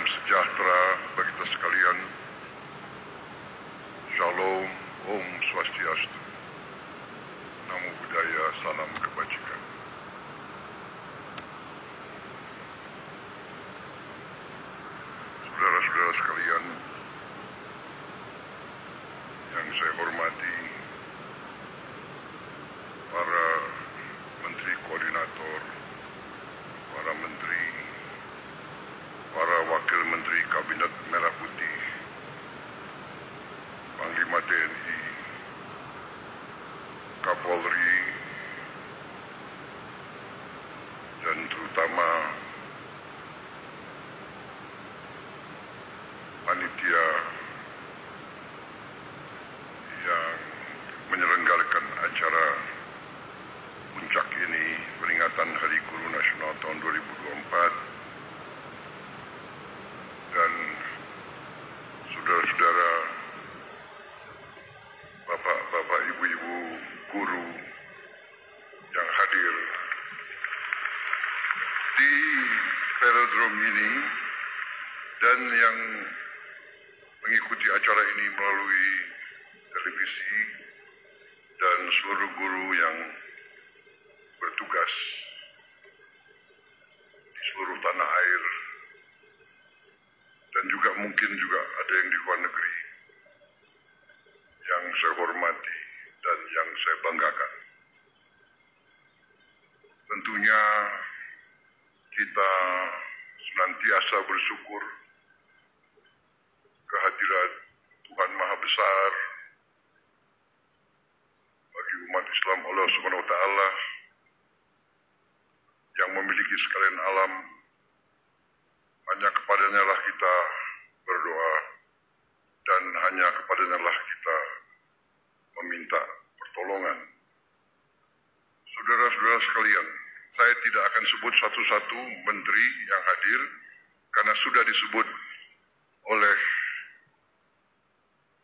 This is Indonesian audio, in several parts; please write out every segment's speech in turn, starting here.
sejahtera bagi kita sekalian. Shalom, Om Swastiastu. Namo Buddhaya, salam kebajikan. Saudara-saudara sekalian yang saya hormati, para menteri koordinator, para menteri, para wakil menteri Kabinet Merah Putih, Panglima TNI, Kapolri, dan terutama panitia yang menyelenggarakan acara puncak ini, peringatan Hari Guru Nasional tahun 2024, dan saudara-saudara, bapak-bapak, ibu-ibu guru yang hadir di velodrome ini dan yang mengikuti acara ini melalui televisi, dan seluruh guru yang bertugas di seluruh tanah air, dan juga mungkin juga ada yang di luar negeri yang saya hormati dan yang saya banggakan. Tentunya kita senantiasa bersyukur kehadirat Tuhan Maha Besar bagi umat Islam, Allah Subhanahu wa Ta'ala, yang memiliki sekalian alam. Hanya kepadanya lah kita berdoa, dan hanya kepadanya lah kita meminta pertolongan. Saudara-saudara sekalian, saya tidak akan sebut satu-satu menteri yang hadir, karena sudah disebut oleh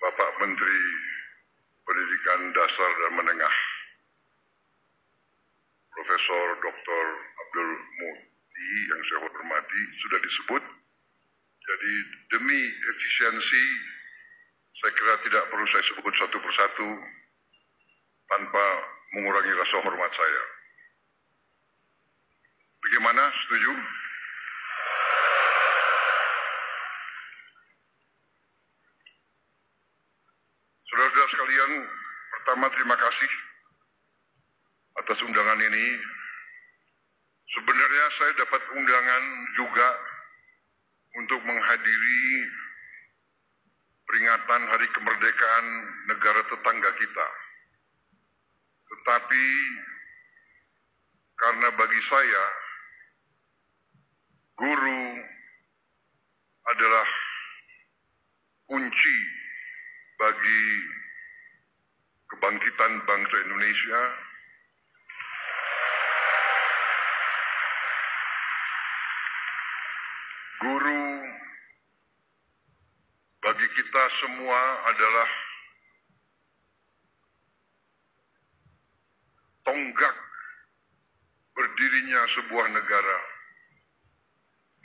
Bapak Menteri Pendidikan Dasar dan Menengah, Profesor Dr. Abdul Muti, yang saya hormati, sudah disebut. Jadi demi efisiensi, saya kira tidak perlu saya sebut satu persatu tanpa mengurangi rasa hormat saya. Bagaimana? Setuju? Saudara-saudara sekalian, pertama terima kasih atas undangan ini. Sebenarnya saya dapat undangan juga untuk menghadiri peringatan Hari Kemerdekaan negara tetangga kita. Tetapi karena bagi saya, guru adalah kunci bagi kebangkitan bangsa Indonesia. Guru bagi kita semua adalah tonggak berdirinya sebuah negara.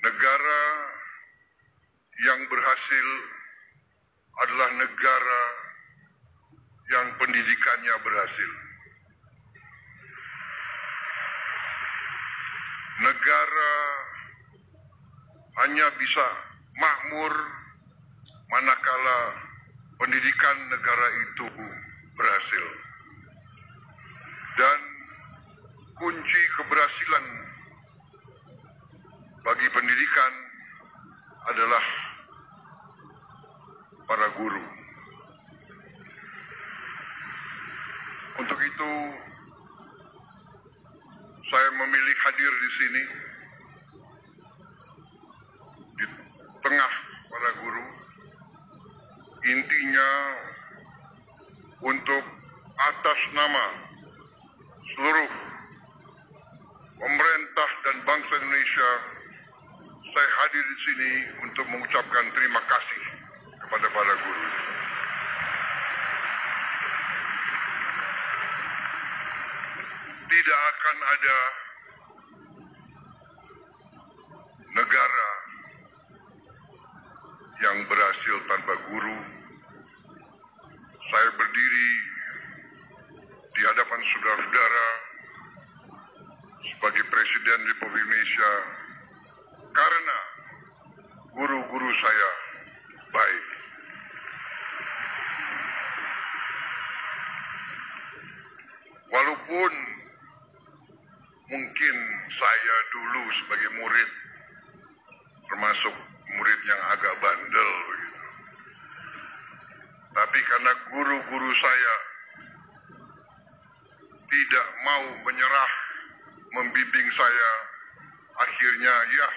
Negara yang berhasil adalah negara yang pendidikannya berhasil. Negara hanya bisa makmur manakala pendidikan negara itu berhasil. Dan kunci keberhasilan bagi pendidikan adalah para guru. Untuk itu, saya memilih hadir di sini di tengah para guru. Intinya untuk atas nama seluruh pemerintah dan bangsa Indonesia, saya hadir di sini untuk mengucapkan terima kasih kepada para guru. Tidak akan ada negara Republik Indonesia karena guru-guru saya baik. Walaupun mungkin saya dulu sebagai murid termasuk murid yang agak bandel begitu. Tapi karena guru-guru saya tidak mau menyerah membimbing saya, akhirnya ya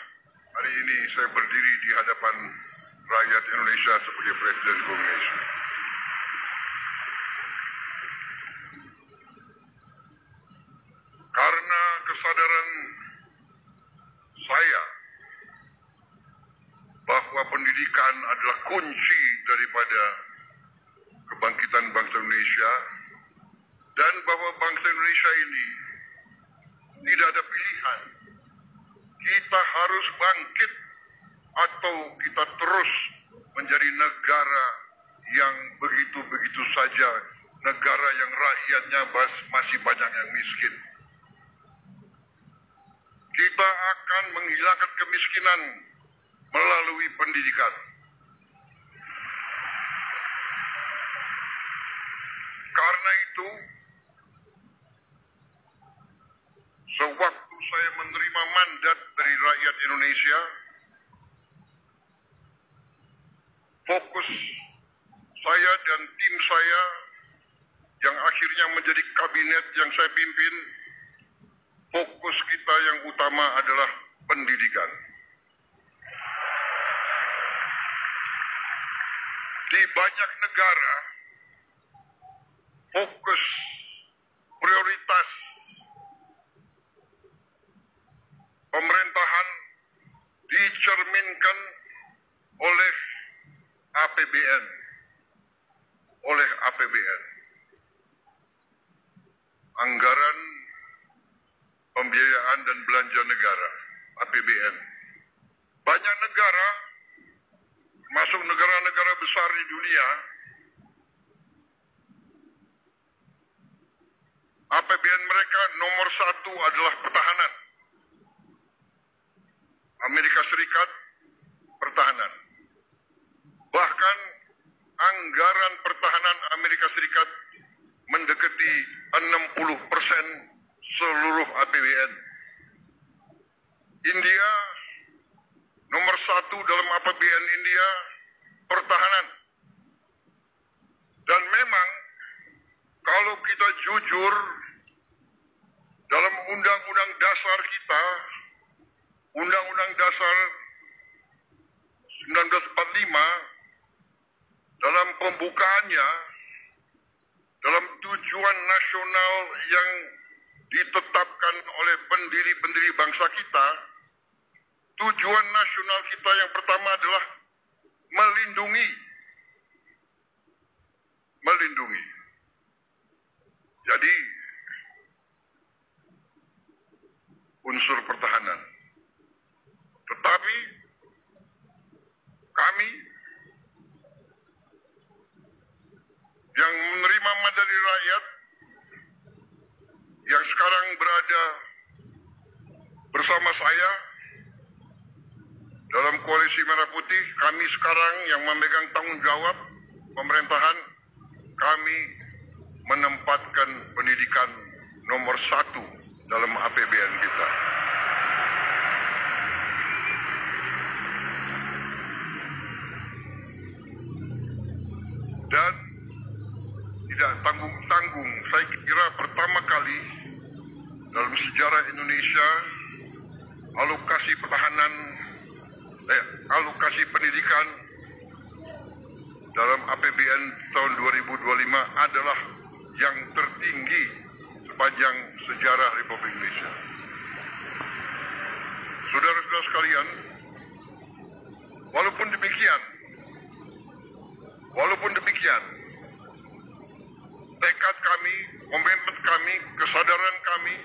hari ini saya berdiri di hadapan rakyat Indonesia sebagai Presiden Republik Indonesia. Karena kesadaran saya bahwa pendidikan adalah kunci daripada kebangkitan bangsa Indonesia dan bahwa bangsa Indonesia ini tidak ada pilihan. Kita harus bangkit atau kita terus menjadi negara yang begitu-begitu saja, negara yang rakyatnya masih banyak yang miskin. Kita akan menghilangkan kemiskinan melalui pendidikan. Karena itu, sewaktu saya menerima mandat dari rakyat Indonesia, fokus saya dan tim saya yang akhirnya menjadi kabinet yang saya pimpin, fokus kita yang utama adalah pendidikan. Di banyak negara, fokus prioritas pemerintahan dicerminkan oleh APBN. Anggaran pembiayaan dan belanja negara, APBN. Banyak negara, termasuk negara-negara besar di dunia, APBN mereka nomor 1 adalah pertahanan. Amerika Serikat, pertahanan. Bahkan anggaran pertahanan Amerika Serikat mendekati 60% seluruh APBN. India, nomor 1 dalam APBN India, pertahanan. Dan memang kalau kita jujur, dalam Undang-Undang Dasar kita, Undang-Undang Dasar 1945, dalam pembukaannya, dalam tujuan nasional yang ditetapkan oleh pendiri-pendiri bangsa kita, tujuan nasional kita yang pertama adalah melindungi. Jadi, unsur pertahanan. Tetapi, kami yang menerima mandat dari rakyat, yang sekarang berada bersama saya dalam Koalisi Merah Putih, kami sekarang yang memegang tanggung jawab pemerintahan, kami menempatkan pendidikan nomor 1 dalam APBN kita. Dan tidak tanggung-tanggung, saya kira pertama kali dalam sejarah Indonesia alokasi pendidikan dalam APBN tahun 2025 adalah yang tertinggi sepanjang sejarah Republik Indonesia. Saudara-saudara sekalian, walaupun demikian, tekad kami, komitmen kami, kesadaran kami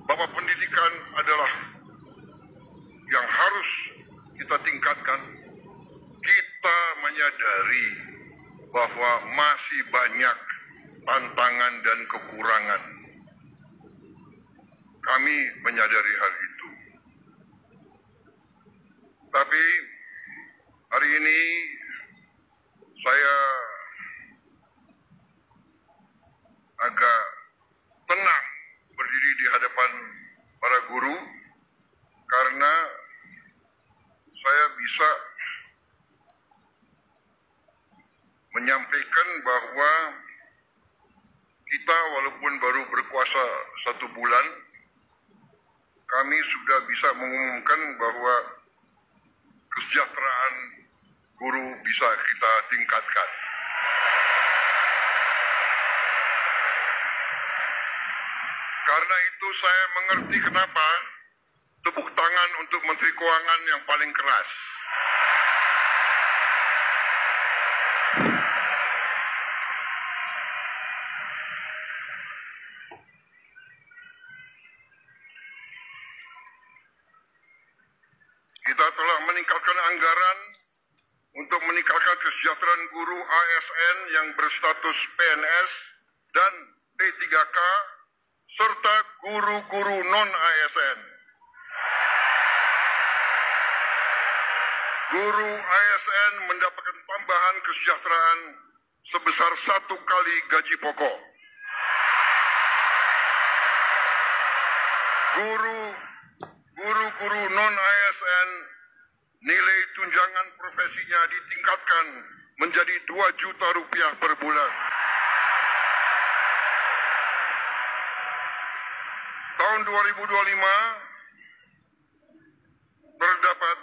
bahwa pendidikan adalah yang harus kita tingkatkan. Kita menyadari bahwa masih banyak tantangan dan kekurangan. Kami menyadari hal itu. Tapi hari ini saya agak tenang berdiri di hadapan para guru karena saya bisa menyampaikan bahwa kita walaupun baru berkuasa 1 bulan, kami sudah bisa mengumumkan bahwa kesejahteraan guru bisa kita tingkatkan. Karena itu saya mengerti kenapa tepuk tangan untuk Menteri Keuangan yang paling keras. Kita telah meningkatkan anggaran untuk meningkatkan kesejahteraan guru ASN yang berstatus PNS dan P3K serta guru-guru non-ASN. Guru ASN mendapatkan tambahan kesejahteraan sebesar 1 kali gaji pokok. Guru-guru non-ASN nilai tunjangan profesinya ditingkatkan menjadi 2 juta rupiah per bulan. Tahun 2025 terdapat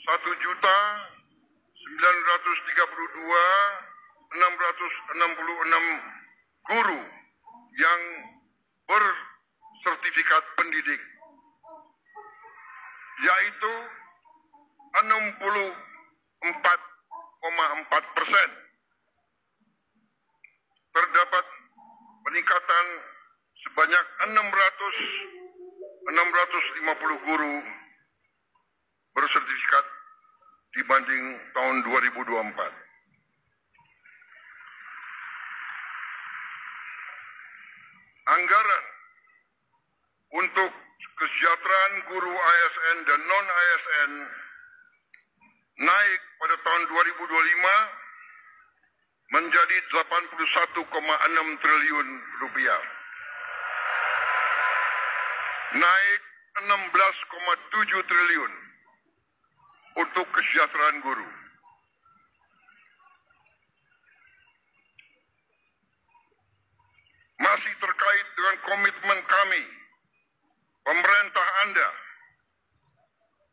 1.932.666 guru yang bersertifikat pendidik, yaitu 64,4%. Terdapat peningkatan sebanyak 650 guru bersertifikat dibanding tahun 2024. Anggaran untuk kesejahteraan guru ASN dan non-ASN naik pada tahun 2025 menjadi 81,6 triliun rupiah. Naik 16,7 triliun untuk kesejahteraan guru. Masih terkait dengan komitmen kami, pemerintah Anda,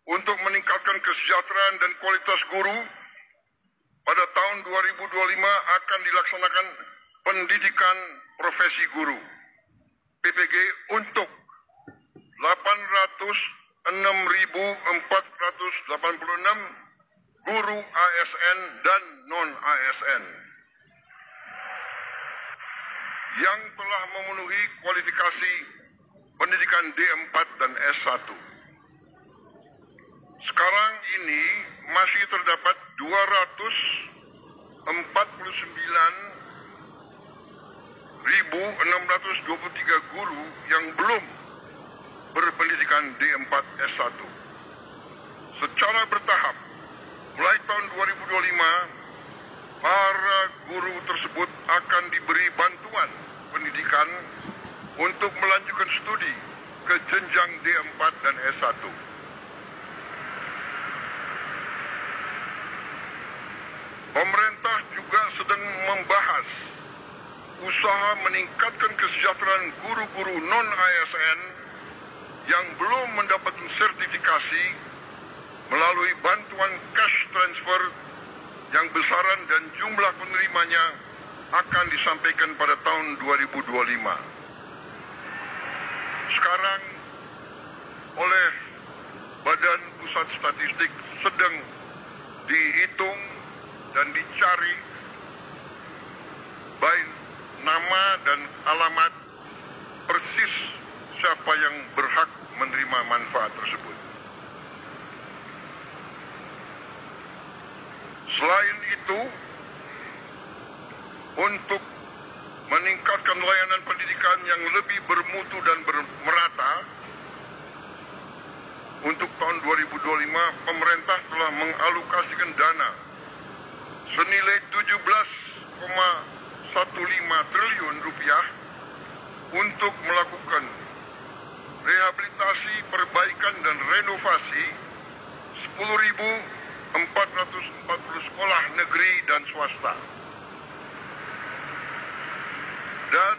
untuk meningkatkan kesejahteraan dan kualitas guru, pada tahun 2025 akan dilaksanakan pendidikan profesi guru PPG untuk 806.486 guru ASN dan non-ASN yang telah memenuhi kualifikasi pendidikan D4 dan S1. Sekarang ini masih terdapat 249.623 guru yang belum berpendidikan D4 S1. Secara bertahap, mulai tahun 2025, para guru tersebut akan diberi bantuan pendidikan untuk melanjutkan studi ke jenjang D4 dan S1. Pemerintah juga sedang membahas usaha meningkatkan kesejahteraan guru-guru non-ASN yang belum mendapatkan sertifikasi melalui bantuan cash transfer yang besaran dan jumlah penerimanya akan disampaikan pada tahun 2025. Sekarang oleh Badan Pusat Statistik sedang dihitung dan dicari baik nama dan alamat persis siapa yang berhak menerima manfaat tersebut. Selain itu, untuk meningkatkan layanan pendidikan yang lebih bermutu dan merata. Untuk tahun 2025, pemerintah telah mengalokasikan dana senilai 17,15 triliun rupiah untuk melakukan rehabilitasi, perbaikan dan renovasi 10.440 sekolah negeri dan swasta. Dan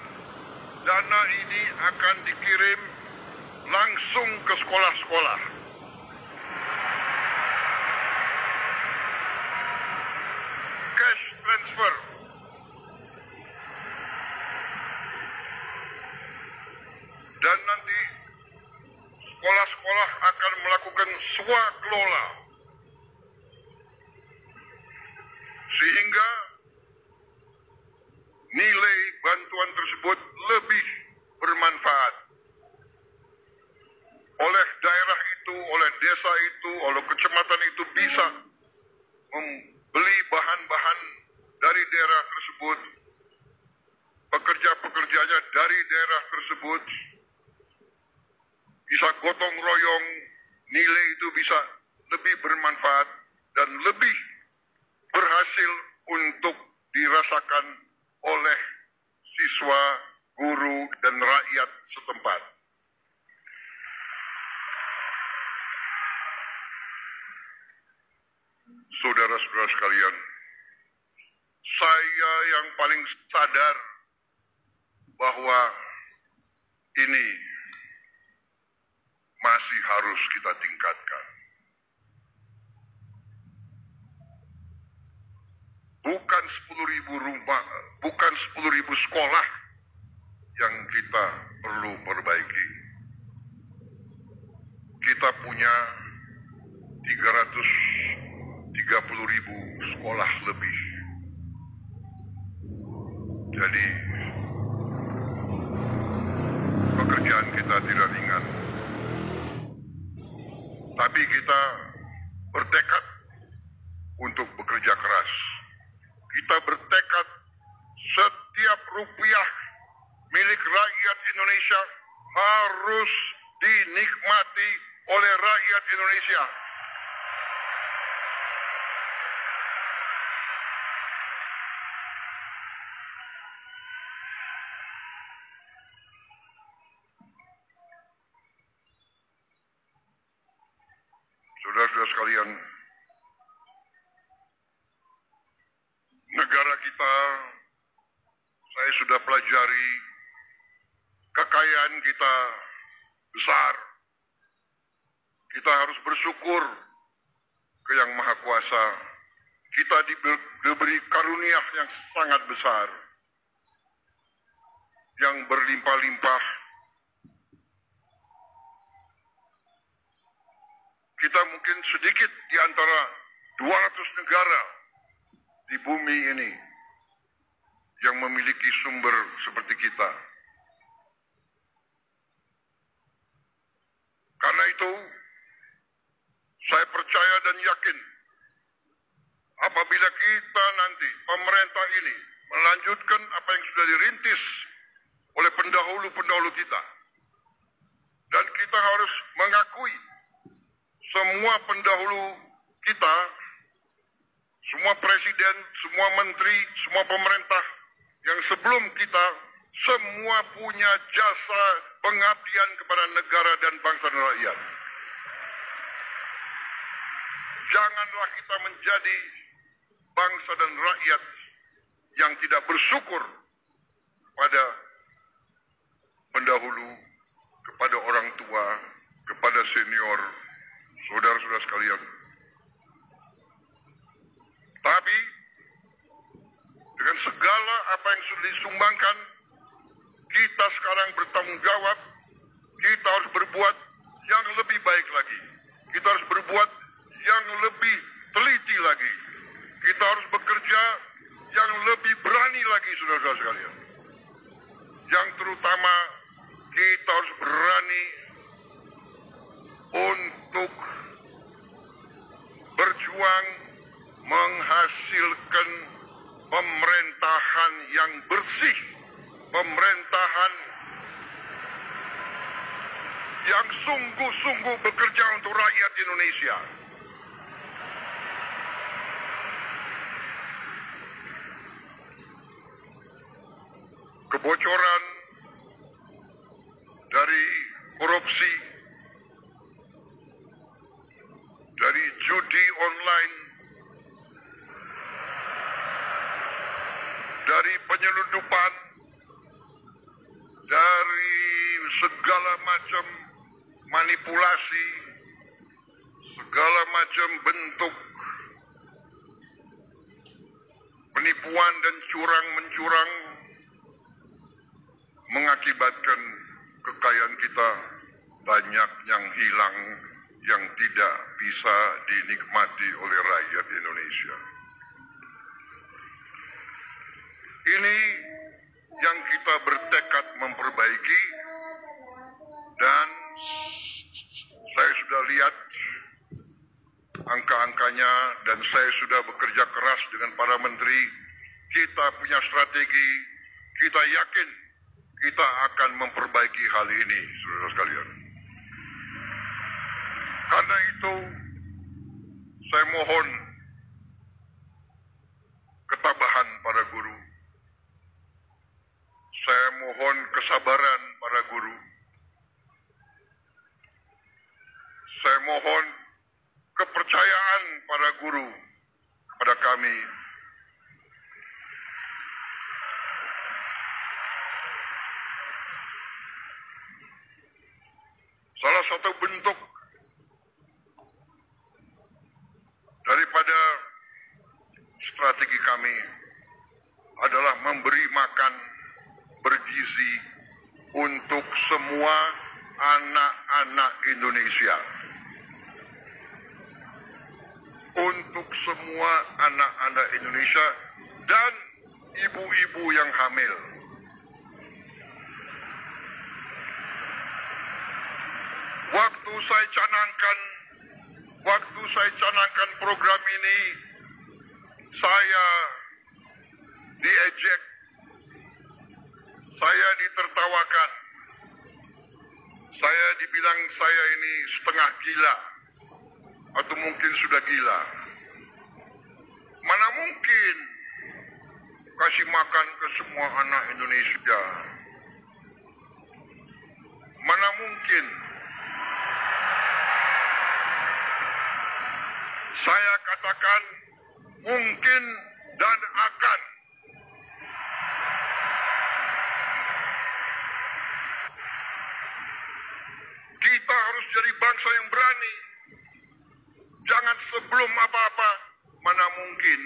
dana ini akan dikirim langsung ke sekolah-sekolah. Cash transfer. Dan nanti sekolah-sekolah akan melakukan swakelola. Sehingga nilai bantuan tersebut lebih bermanfaat. Oleh daerah itu, oleh desa itu, oleh kecamatan itu bisa membeli bahan-bahan dari daerah tersebut, pekerja-pekerjanya dari daerah tersebut, bisa gotong royong, nilai itu bisa lebih bermanfaat dan lebih berhasil untuk dirasakan oleh siswa, guru, dan rakyat setempat. Saudara-saudara sekalian, saya yang paling sadar bahwa ini masih harus kita tingkatkan. Bukan 10.000 rumah, bukan 10.000 sekolah yang kita perlu perbaiki. Kita punya 330.000 sekolah lebih. Jadi pekerjaan kita tidak ringan. Tapi kita bertekad untuk bekerja keras. Kita bertekad setiap rupiah milik rakyat Indonesia harus dinikmati oleh rakyat Indonesia. Saudara-saudara sekalian, negara kita, saya sudah pelajari, kekayaan kita besar. Kita harus bersyukur ke Yang Maha Kuasa. Kita diberi karunia yang sangat besar, yang berlimpah-limpah. Kita mungkin sedikit di antara 200 negara di bumi ini yang memiliki sumber seperti kita. Karena itu, saya percaya dan yakin apabila kita nanti, pemerintah ini, melanjutkan apa yang sudah dirintis oleh pendahulu-pendahulu kita. Dan kita harus mengakui semua pendahulu kita, semua presiden, semua menteri, semua pemerintah yang sebelum kita, semua punya jasa pengabdian kepada negara dan bangsa dan rakyat. Janganlah kita menjadi bangsa dan rakyat yang tidak bersyukur pada pendahulu, kepada orang tua, kepada senior, saudara-saudara sekalian. Tapi dengan segala apa yang sudah disumbangkan, kita sekarang bertanggung jawab. Kita harus berbuat yang lebih baik lagi. Kita harus berbuat yang lebih teliti lagi. Kita harus bekerja yang lebih berani lagi, saudara-saudara sekalian. Yang terutama kita harus berani untuk berjuang menghasilkan pemerintahan yang bersih sungguh-sungguh bekerja untuk rakyat Indonesia. Kebocoran dari korupsi, dari judi online, dari penyelundupan, dari segala macam manipulasi, segala macam bentuk penipuan dan curang-mencurang mengakibatkan kekayaan kita banyak yang hilang, yang tidak bisa dinikmati oleh rakyat Indonesia. Ini yang kita bertekad memperbaiki, dan saya sudah lihat angka-angkanya dan saya sudah bekerja keras dengan para menteri. Kita punya strategi, kita yakin kita akan memperbaiki hal ini, saudara sekalian. Karena itu, saya mohon ketabahan para guru. Saya mohon kesabaran para guru. Saya mohon kepercayaan para guru kepada kami. Salah satu bentuk daripada strategi kami adalah memberi makan bergizi untuk semua anak-anak Indonesia. Untuk semua anak-anak Indonesia dan ibu-ibu yang hamil. Waktu saya canangkan program ini, saya diejek, saya ditertawakan, saya dibilang saya ini setengah gila, atau mungkin sudah gila. Mana mungkin kasih makan ke semua anak Indonesia? Mana mungkin? Saya katakan mungkin dan akan. Kita harus jadi bangsa yang berani. Jangan sebelum apa-apa, mana mungkin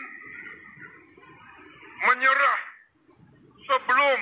menyerah sebelum